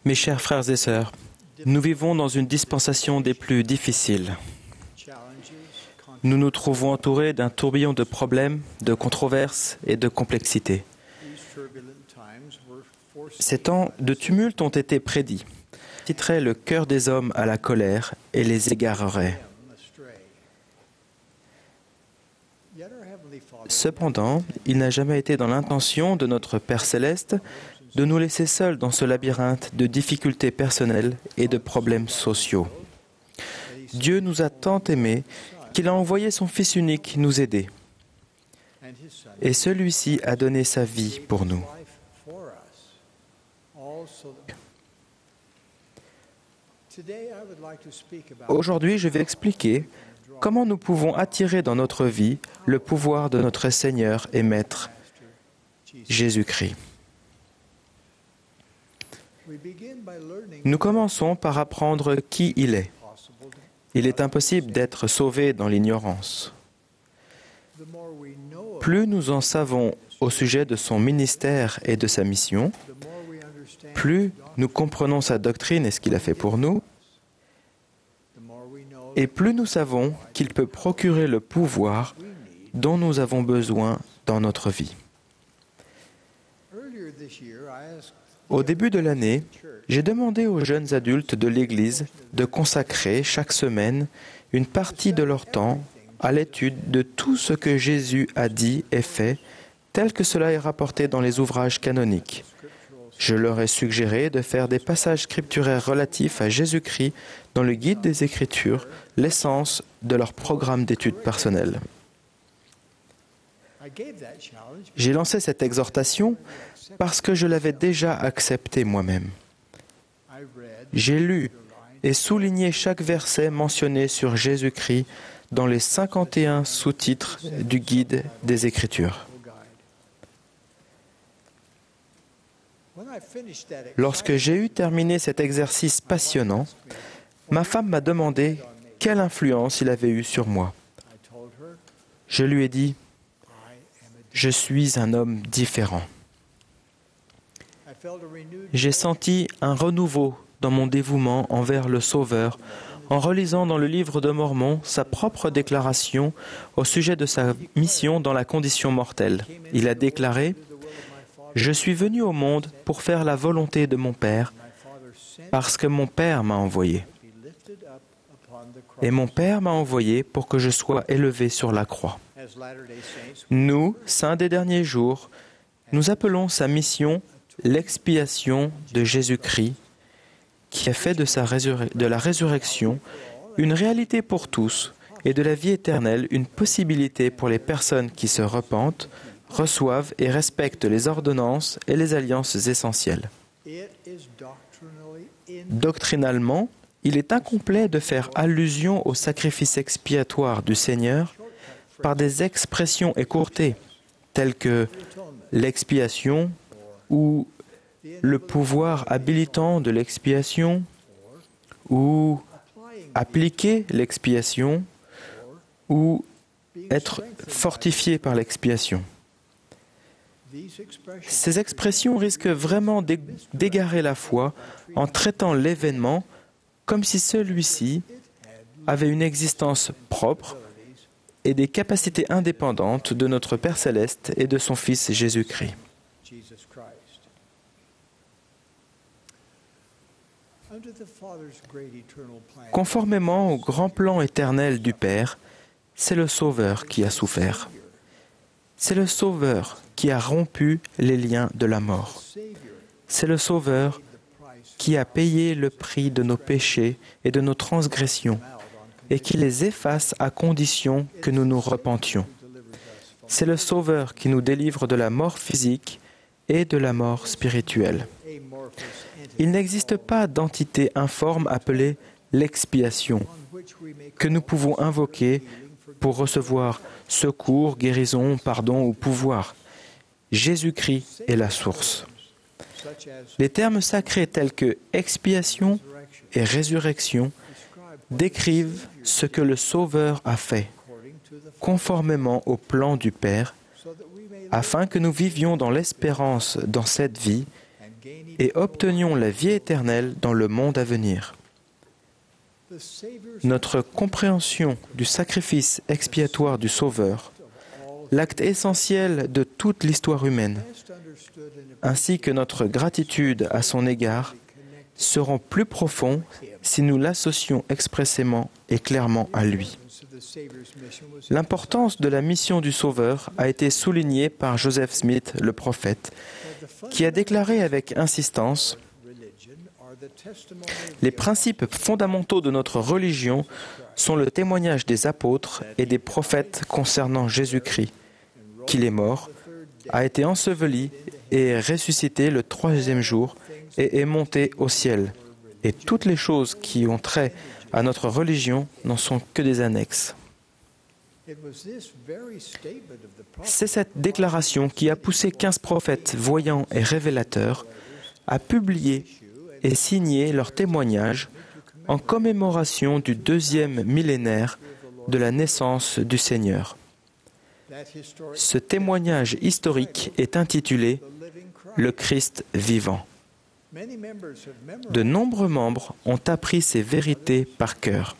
Mes chers frères et sœurs, nous vivons dans une dispensation des plus difficiles. Nous nous trouvons entourés d'un tourbillon de problèmes, de controverses et de complexités. Ces temps de tumulte ont été prédits. Ils inciteraient le cœur des hommes à la colère et les égareraient. Cependant, il n'a jamais été dans l'intention de notre Père céleste de nous laisser seuls dans ce labyrinthe de difficultés personnelles et de problèmes sociaux. Dieu nous a tant aimés qu'il a envoyé son Fils unique nous aider. Et celui-ci a donné sa vie pour nous. Aujourd'hui, je vais expliquer comment nous pouvons attirer dans notre vie le pouvoir de notre Seigneur et Maître, Jésus-Christ. Nous commençons par apprendre qui il est. Il est impossible d'être sauvé dans l'ignorance. Plus nous en savons au sujet de son ministère et de sa mission, plus nous comprenons sa doctrine et ce qu'il a fait pour nous, et plus nous savons qu'il peut procurer le pouvoir dont nous avons besoin dans notre vie. Au début de l'année, j'ai demandé aux jeunes adultes de l'Église de consacrer chaque semaine une partie de leur temps à l'étude de tout ce que Jésus a dit et fait, tel que cela est rapporté dans les ouvrages canoniques. Je leur ai suggéré de faire des passages scripturaires relatifs à Jésus-Christ dans le guide des Écritures, l'essence de leur programme d'études personnelles. J'ai lancé cette exhortation parce que je l'avais déjà acceptée moi-même. J'ai lu et souligné chaque verset mentionné sur Jésus-Christ dans les 51 sous-titres du guide des Écritures. Lorsque j'ai eu terminé cet exercice passionnant, ma femme m'a demandé quelle influence il avait eue sur moi. Je lui ai dit « Je suis un homme différent ». J'ai senti un renouveau dans mon dévouement envers le Sauveur en relisant dans le livre de Mormon sa propre déclaration au sujet de sa mission dans la condition mortelle. Il a déclaré « Je suis venu au monde pour faire la volonté de mon Père, parce que mon Père m'a envoyé. Et mon Père m'a envoyé pour que je sois élevé sur la croix. » Nous, saints des derniers jours, nous appelons sa mission l'expiation de Jésus-Christ, qui a fait de la résurrection une réalité pour tous et de la vie éternelle une possibilité pour les personnes qui se repentent, reçoivent et respectent les ordonnances et les alliances essentielles. Doctrinalement, il est incomplet de faire allusion au sacrifice expiatoire du Seigneur par des expressions écourtées, telles que l'expiation ou le pouvoir habilitant de l'expiation ou appliquer l'expiation ou être fortifié par l'expiation. Ces expressions risquent vraiment d'égarer la foi en traitant l'événement comme si celui-ci avait une existence propre et des capacités indépendantes de notre Père céleste et de son Fils Jésus-Christ. Conformément au grand plan éternel du Père, c'est le Sauveur qui a souffert. C'est le Sauveur qui a rompu les liens de la mort. C'est le Sauveur qui a payé le prix de nos péchés et de nos transgressions et qui les efface à condition que nous nous repentions. C'est le Sauveur qui nous délivre de la mort physique et de la mort spirituelle. Il n'existe pas d'entité informe appelée l'expiation que nous pouvons invoquer pour recevoir secours, guérison, pardon ou pouvoir. Jésus-Christ est la source. Les termes sacrés tels que expiation et résurrection décrivent ce que le Sauveur a fait, conformément au plan du Père, afin que nous vivions dans l'espérance dans cette vie et obtenions la vie éternelle dans le monde à venir. Notre compréhension du sacrifice expiatoire du Sauveur, l'acte essentiel de toute l'histoire humaine, ainsi que notre gratitude à son égard, seront plus profonds si nous l'associons expressément et clairement à lui. L'importance de la mission du Sauveur a été soulignée par Joseph Smith, le prophète, qui a déclaré avec insistance « Les principes fondamentaux de notre religion sont le témoignage des apôtres et des prophètes concernant Jésus-Christ, qu'il est mort, a été enseveli et est ressuscité le troisième jour et est monté au ciel. Et toutes les choses qui ont trait à notre religion n'en sont que des annexes. » C'est cette déclaration qui a poussé 15 prophètes voyants et révélateurs à publier et signer leur témoignage en commémoration du 2e millénaire de la naissance du Seigneur. Ce témoignage historique est intitulé « Le Christ vivant ». De nombreux membres ont appris ces vérités par cœur.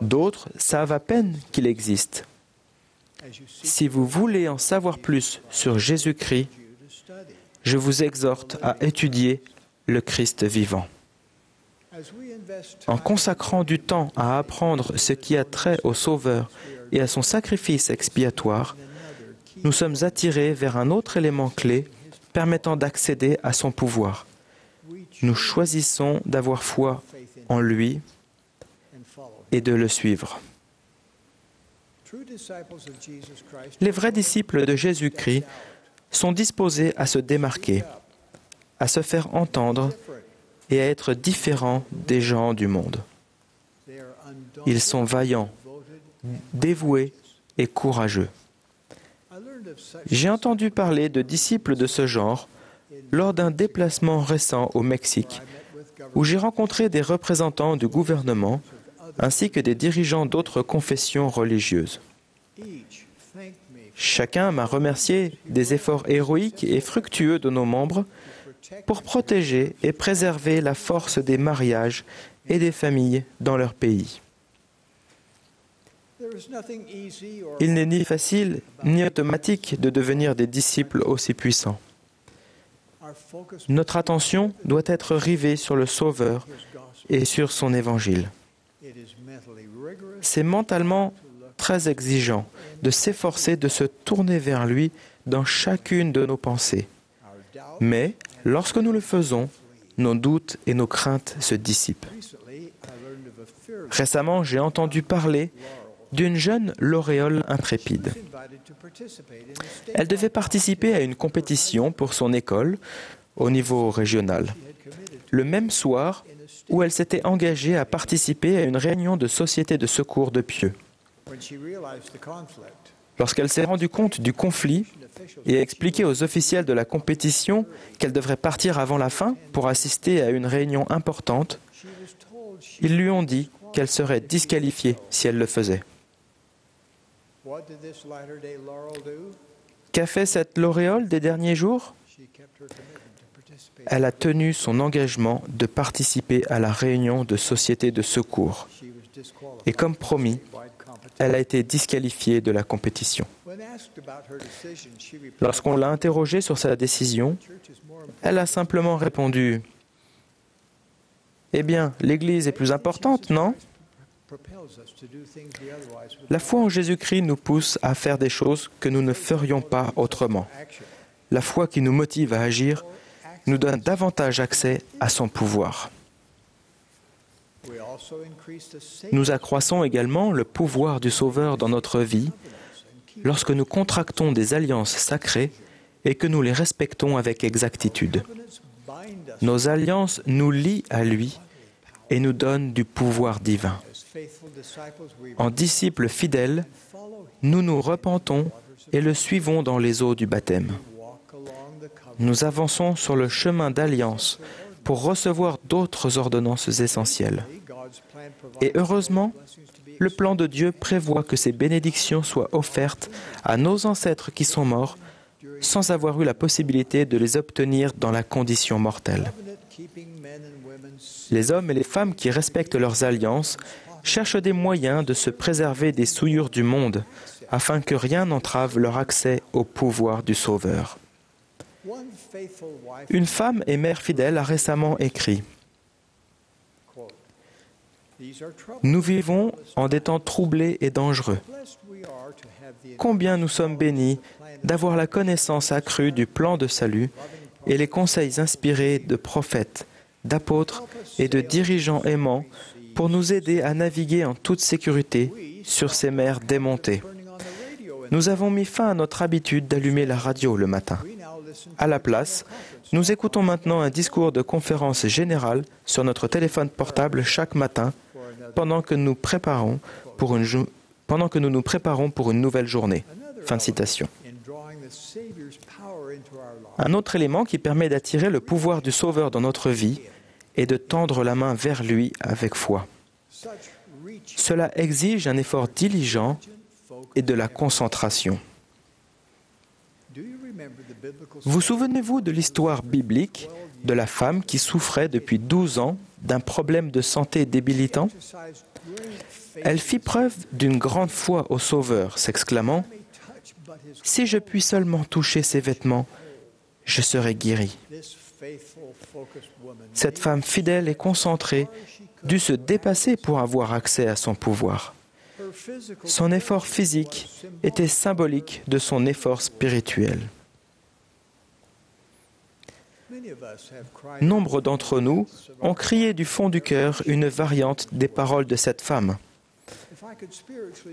D'autres savent à peine qu'il existe. Si vous voulez en savoir plus sur Jésus-Christ, je vous exhorte à étudier le Christ vivant. En consacrant du temps à apprendre ce qui a trait au Sauveur et à son sacrifice expiatoire, nous sommes attirés vers un autre élément clé permettant d'accéder à son pouvoir. Nous choisissons d'avoir foi en lui et de le suivre. Les vrais disciples de Jésus-Christ sont disposés à se démarquer, à se faire entendre et à être différents des gens du monde. Ils sont vaillants, dévoués et courageux. J'ai entendu parler de disciples de ce genre lors d'un déplacement récent au Mexique, où j'ai rencontré des représentants du gouvernement ainsi que des dirigeants d'autres confessions religieuses. Chacun m'a remercié des efforts héroïques et fructueux de nos membres pour protéger et préserver la force des mariages et des familles dans leur pays. Il n'est ni facile ni automatique de devenir des disciples aussi puissants. Notre attention doit être rivée sur le Sauveur et sur son évangile. C'est mentalement très exigeant de s'efforcer de se tourner vers lui dans chacune de nos pensées. Mais lorsque nous le faisons, nos doutes et nos craintes se dissipent. Récemment, j'ai entendu parler d'une jeune lauréole intrépide. Elle devait participer à une compétition pour son école au niveau régional. Le même soir où elle s'était engagée à participer à une réunion de société de secours de Pieux. Lorsqu'elle s'est rendue compte du conflit et a expliqué aux officiels de la compétition qu'elle devrait partir avant la fin pour assister à une réunion importante, ils lui ont dit qu'elle serait disqualifiée si elle le faisait. Qu'a fait cette lauréole des derniers jours ? Elle a tenu son engagement de participer à la réunion de société de secours. Et comme promis, elle a été disqualifiée de la compétition. Lorsqu'on l'a interrogée sur sa décision, elle a simplement répondu « Eh bien, l'Église est plus importante, non ?» La foi en Jésus-Christ nous pousse à faire des choses que nous ne ferions pas autrement. La foi qui nous motive à agir nous donne davantage accès à son pouvoir. Nous accroissons également le pouvoir du Sauveur dans notre vie lorsque nous contractons des alliances sacrées et que nous les respectons avec exactitude. Nos alliances nous lient à lui et nous donnent du pouvoir divin. En disciples fidèles, nous nous repentons et le suivons dans les eaux du baptême. Nous avançons sur le chemin d'alliance pour recevoir d'autres ordonnances essentielles. Et heureusement, le plan de Dieu prévoit que ces bénédictions soient offertes à nos ancêtres qui sont morts sans avoir eu la possibilité de les obtenir dans la condition mortelle. Les hommes et les femmes qui respectent leurs alliances cherchent des moyens de se préserver des souillures du monde afin que rien n'entrave leur accès au pouvoir du Sauveur. Une femme et mère fidèle a récemment écrit « Nous vivons en des temps troublés et dangereux. Combien nous sommes bénis d'avoir la connaissance accrue du plan de salut et les conseils inspirés de prophètes, d'apôtres et de dirigeants aimants pour nous aider à naviguer en toute sécurité sur ces mers démontées. Nous avons mis fin à notre habitude d'allumer la radio le matin. À la place, nous écoutons maintenant un discours de conférence générale sur notre téléphone portable chaque matin pendant que nous nous préparons pour une nouvelle journée. » Fin de citation. Un autre élément qui permet d'attirer le pouvoir du Sauveur dans notre vie est de tendre la main vers lui avec foi. Cela exige un effort diligent et de la concentration. Vous souvenez-vous de l'histoire biblique de la femme qui souffrait depuis 12 ans d'un problème de santé débilitant? Elle fit preuve d'une grande foi au Sauveur, s'exclamant « Si je puis seulement toucher ses vêtements, je serai guérie. » Cette femme fidèle et concentrée dut se dépasser pour avoir accès à son pouvoir. Son effort physique était symbolique de son effort spirituel. Nombre d'entre nous ont crié du fond du cœur une variante des paroles de cette femme.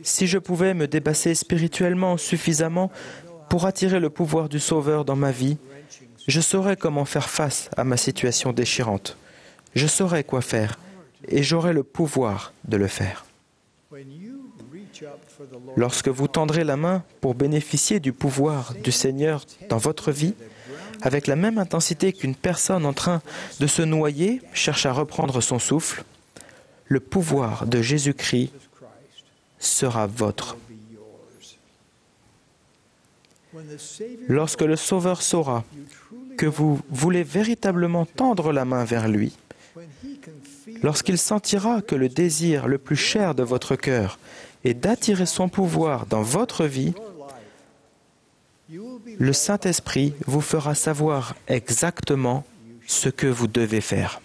Si je pouvais me dépasser spirituellement suffisamment pour attirer le pouvoir du Sauveur dans ma vie, je saurais comment faire face à ma situation déchirante. Je saurais quoi faire et j'aurais le pouvoir de le faire. Lorsque vous tendrez la main pour bénéficier du pouvoir du Seigneur dans votre vie, avec la même intensité qu'une personne en train de se noyer cherche à reprendre son souffle, le pouvoir de Jésus-Christ sera votre. Lorsque le Sauveur saura que vous voulez véritablement tendre la main vers lui, lorsqu'il sentira que le désir le plus cher de votre cœur est d'attirer son pouvoir dans votre vie, le Saint-Esprit vous fera savoir exactement ce que vous devez faire.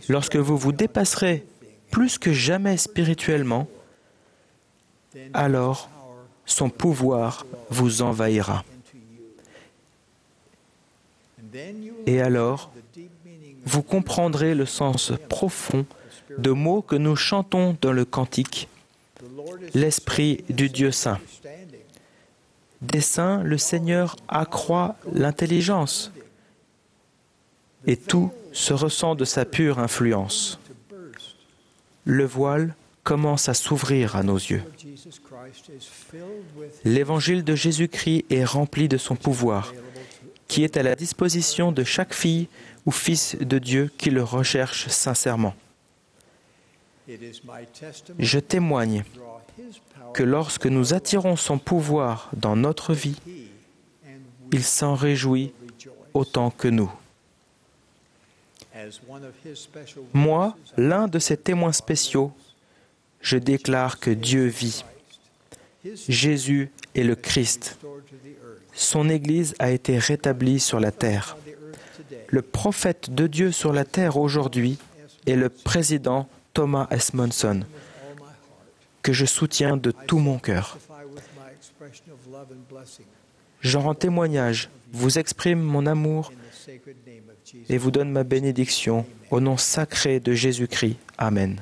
Lorsque vous vous dépasserez plus que jamais spirituellement, alors son pouvoir vous envahira. Et alors, vous comprendrez le sens profond de mots que nous chantons dans le cantique, l'Esprit du Dieu Saint. Des saints, le Seigneur accroît l'intelligence, et tout se ressent de sa pure influence. Le voile commence à s'ouvrir à nos yeux. L'évangile de Jésus-Christ est rempli de son pouvoir, qui est à la disposition de chaque fille ou fils de Dieu qui le recherche sincèrement. Je témoigne que lorsque nous attirons son pouvoir dans notre vie, il s'en réjouit autant que nous. Moi, l'un de ses témoins spéciaux, je déclare que Dieu vit. Jésus est le Christ. Son Église a été rétablie sur la terre. Le prophète de Dieu sur la terre aujourd'hui est le président Thomas S. Monson, que je soutiens de tout mon cœur. J'en rends témoignage, vous exprime mon amour et vous donne ma bénédiction au nom sacré de Jésus-Christ. Amen.